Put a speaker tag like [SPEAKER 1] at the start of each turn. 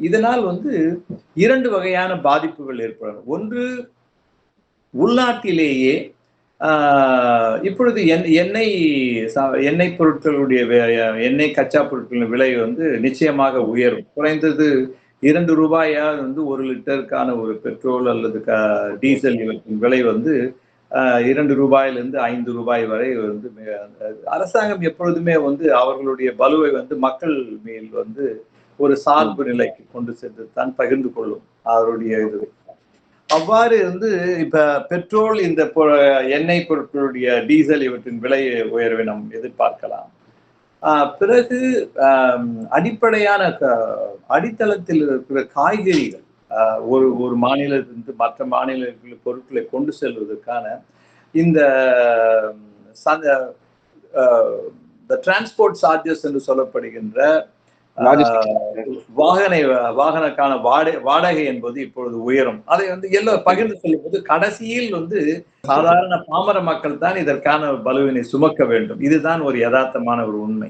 [SPEAKER 1] இதனால் வந்து 2 வகையான பாதிப்புகள் ஏற்படும். ஒன்று, உள்நாட்டிலேயே இப்பொழுது எண்ணெய் பொருட்களுடைய எண்ணெய் கச்சா பொருட்களின் விலை வந்து நிச்சயமாக உயரும். குறைந்தது ₹2 வந்து 1 லிட்டருக்கான ஒரு பெட்ரோல் அல்லது டீசல் இவற்றின் விலை வந்து ₹2 5 வரை வந்து அரசாங்கம் எப்பொழுதுமே வந்து அவர்களுடைய பலுவை வந்து மக்கள் மேல் வந்து ஒரு சார்பு நிலைக்கு கொண்டு சென்று தான் பகிர்ந்து கொள்ளும் அவருடைய இது. அவ்வாறு வந்து இப்ப பெட்ரோல், இந்த எண்ணெய் பொருட்களுடைய டீசல் இவற்றின் விலை உயர்வை நாம் எதிர்பார்க்கலாம். பிறகு அடிப்படையான அடித்தளத்தில் இருக்கிற காய்கறிகள் ஒரு மாநிலத்திலிருந்து மற்ற மாநிலங்களுக்கு பொருட்களை கொண்டு செல்வதற்கான இந்த டிரான்ஸ்போர்ட் சார்ஜஸ் என்று சொல்லப்படுகின்ற வாகனக்கான வாடகை என்பது இப்பொழுது உயரும். அதை வந்து எல்லாம் பகிர்ந்து கொள்ளும்போது கடைசியில் வந்து சாதாரண பாமர மக்கள் தான் இதற்கான பலுவினை சுமக்க வேண்டும். இதுதான் ஒரு யதார்த்தமான ஒரு உண்மை.